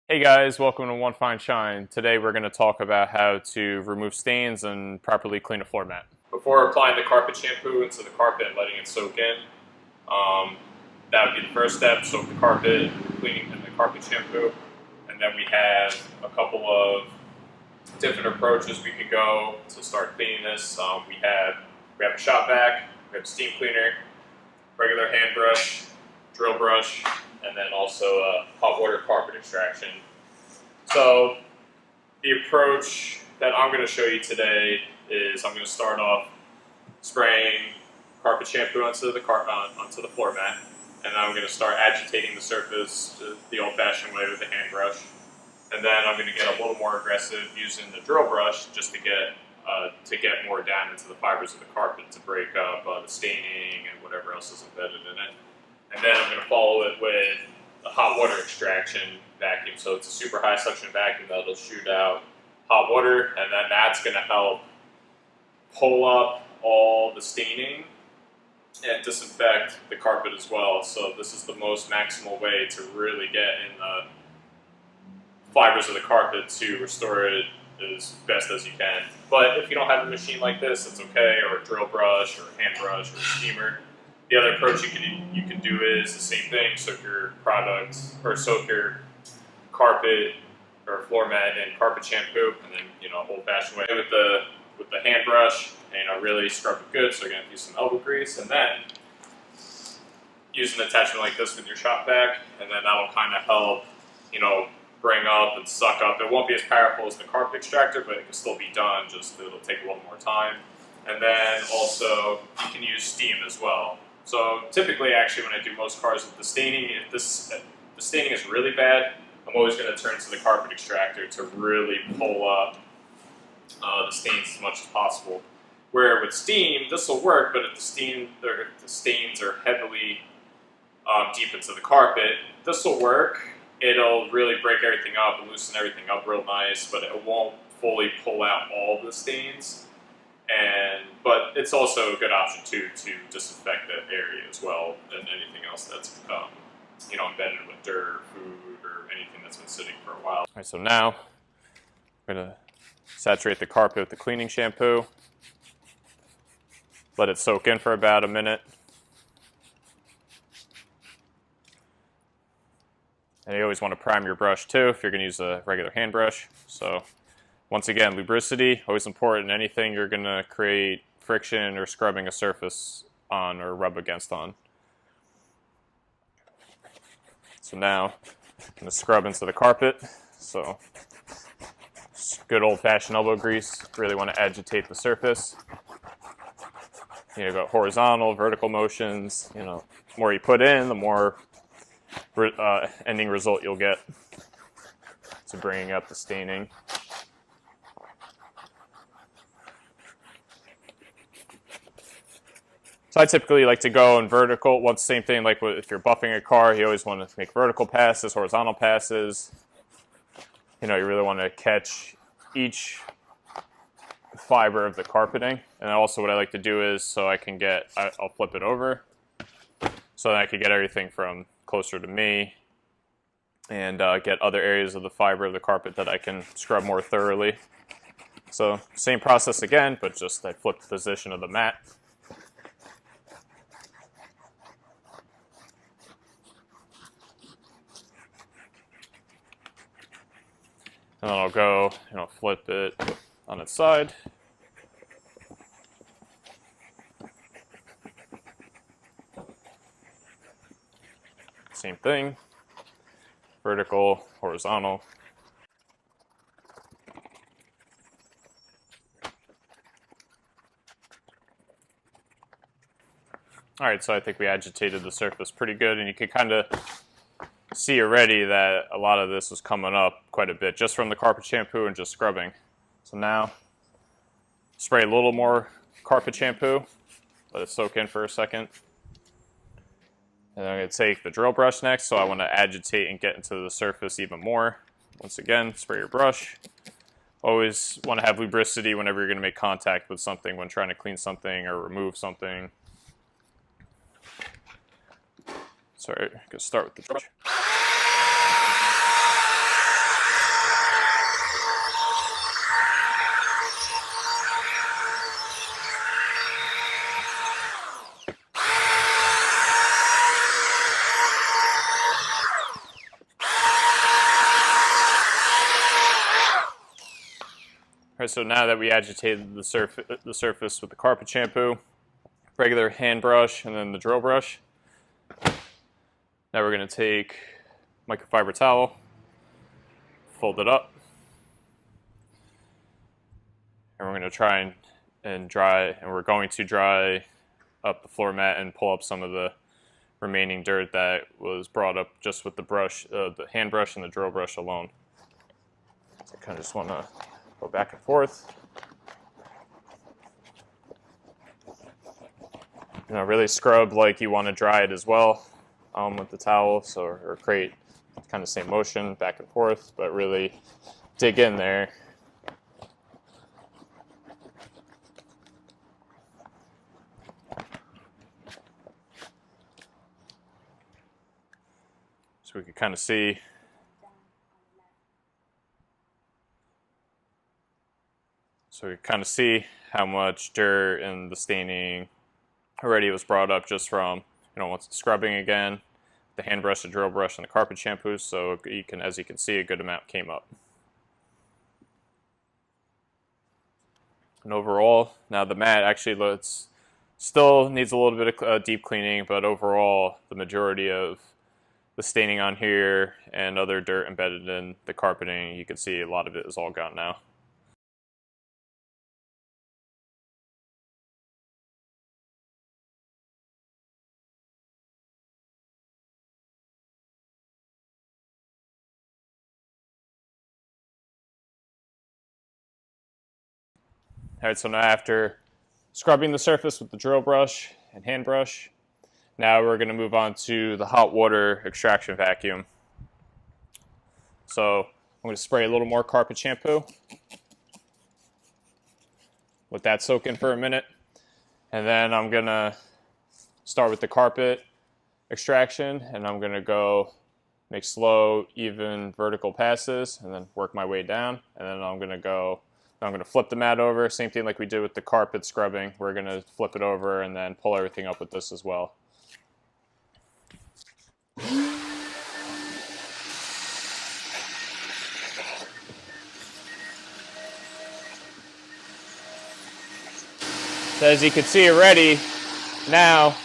Hey guys, welcome to One Fine Shine. Today we're going to talk about how to remove stains and properly clean a floor mat. Before applying the carpet shampoo into the carpet and letting it soak in, that would be the first step. Soak the carpet, cleaning in the carpet shampoo, and then we have a couple of different approaches we could go to start cleaning this. We have a shop vac, we have a steam cleaner, regular hand brush, drill brush, and then also a hot water carpet extraction. So the approach that I'm going to show you today is I'm going to start off spraying carpet shampoo onto the floor mat, and then I'm going to start agitating the surface the old-fashioned way with a hand brush, and then I'm going to get a little more aggressive using the drill brush just to get more down into the fibers of the carpet to break up the staining and whatever else is embedded in it. And then I'm going to follow it with a hot water extraction vacuum. So it's a super high suction vacuum that'll shoot out hot water, and then that's going to help pull up all the staining and disinfect the carpet as well. So this is the most maximal way to really get in the fibers of the carpet to restore it as best as you can. But if you don't have a machine like this, it's okay, or a drill brush, or a hand brush, or a steamer. The other approach you can do is the same thing: soak your carpet or floor mat in carpet shampoo, and then old-fashioned way with the hand brush, and really scrub it good. So you're gonna use some elbow grease, and then use an attachment like this with your shop vac, and then that'll kind of help bring up and suck up. It won't be as powerful as the carpet extractor, but it can still be done. Just it'll take a little more time. And then also you can use steam as well. So typically, actually, when I do most cars with the staining, if the staining is really bad, I'm always going to turn to the carpet extractor to really pull up the stains as much as possible. Where with steam, this will work, but if the stains are heavily deep into the carpet, this will work. It'll really break everything up and loosen everything up real nice, but it won't fully pull out all the stains. But it's also a good option too to disinfect that area as well, and anything else that's embedded with dirt, or food, or anything that's been sitting for a while. All right, so now I'm gonna saturate the carpet with the cleaning shampoo. Let it soak in for about a minute. And you always want to prime your brush too if you're going to use a regular hand brush. So once again, lubricity, always important. Anything you're going to create friction or scrubbing a surface on or rub against on. So now I'm going to scrub into the carpet. So good old-fashioned elbow grease. Really want to agitate the surface. You got horizontal, vertical motions. The more you put in, the more ending result you'll get. So bringing up the staining. So I typically like to go in vertical. Once same thing, like if you're buffing a car, you always want to make vertical passes, horizontal passes. You really want to catch each fiber of the carpeting. And also what I like to do is I'll flip it over so that I can get everything from closer to me and get other areas of the fiber of the carpet that I can scrub more thoroughly. So same process again, but just I flip the position of the mat. And then I'll go, flip it on its side. Same thing, vertical, horizontal. All right, so I think we agitated the surface pretty good, and you can kind of see already that a lot of this was coming up quite a bit just from the carpet shampoo and just scrubbing. So now, spray a little more carpet shampoo, let it soak in for a second. And then I'm going to take the drill brush next, so I want to agitate and get into the surface even more. Once again, spray your brush. Always want to have lubricity whenever you're going to make contact with something when trying to clean something or remove something. Sorry, I'm going to start with the brush. Alright, so now that we agitated the surface with the carpet shampoo, regular hand brush, and then the drill brush, now we're going to take microfiber towel, fold it up, and we're going to try and dry, and we're going to dry up the floor mat and pull up some of the remaining dirt that was brought up just with the brush, the hand brush and the drill brush alone. So I kind of just want to go back and forth. Really scrub like you want to dry it as well with the towel, so or create kind of same motion back and forth, but really dig in there. So we can kind of see how much dirt and the staining already was brought up just from, once scrubbing again, the hand brush, the drill brush, and the carpet shampoo. So you can, as you can see, a good amount came up. And overall, now the mat actually still needs a little bit of deep cleaning, but overall, the majority of the staining on here and other dirt embedded in the carpeting, you can see a lot of it is all gone now. Alright, so now after scrubbing the surface with the drill brush and hand brush, now we're going to move on to the hot water extraction vacuum. So I'm going to spray a little more carpet shampoo. Let that soak in for a minute. And then I'm going to start with the carpet extraction, and I'm going to go make slow, even vertical passes, and then work my way down. And then I'm going to flip the mat over, same thing like we did with the carpet scrubbing. We're going to flip it over and then pull everything up with this as well. So as you can see already, now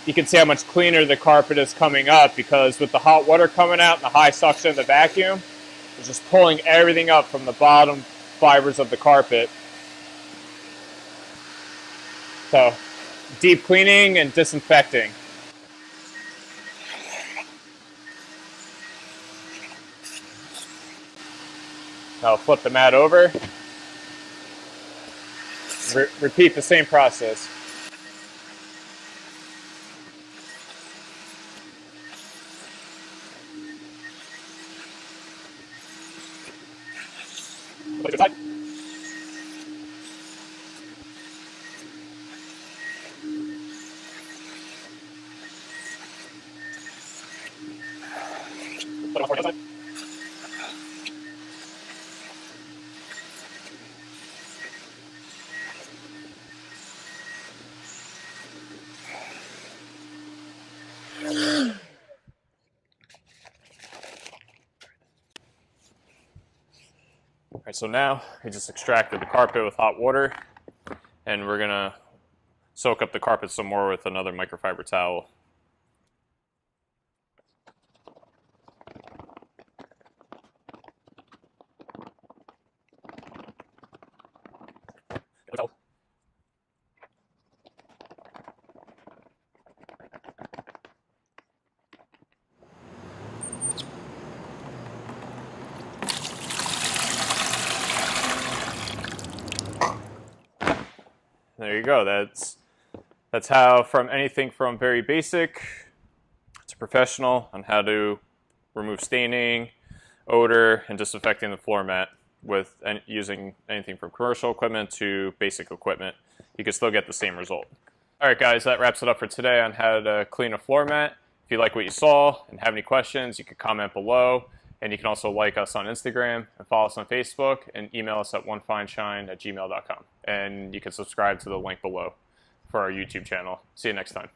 you can see how much cleaner the carpet is coming up, because with the hot water coming out and the high suction of the vacuum, it's just pulling everything up from the bottom fibers of the carpet. So deep cleaning and disinfecting. Now flip the mat over. Repeat the same process. Alright, so now we just extracted the carpet with hot water, and we're going to soak up the carpet some more with another microfiber towel. There you go. That's how, from anything from very basic to professional, on how to remove staining, odor, and disinfecting the floor mat with using anything from commercial equipment to basic equipment. You can still get the same result. All right, guys, that wraps it up for today on how to clean a floor mat. If you like what you saw and have any questions, you can comment below. And you can also like us on Instagram and follow us on Facebook and email us at onefineshine@gmail.com. And you can subscribe to the link below for our YouTube channel. See you next time.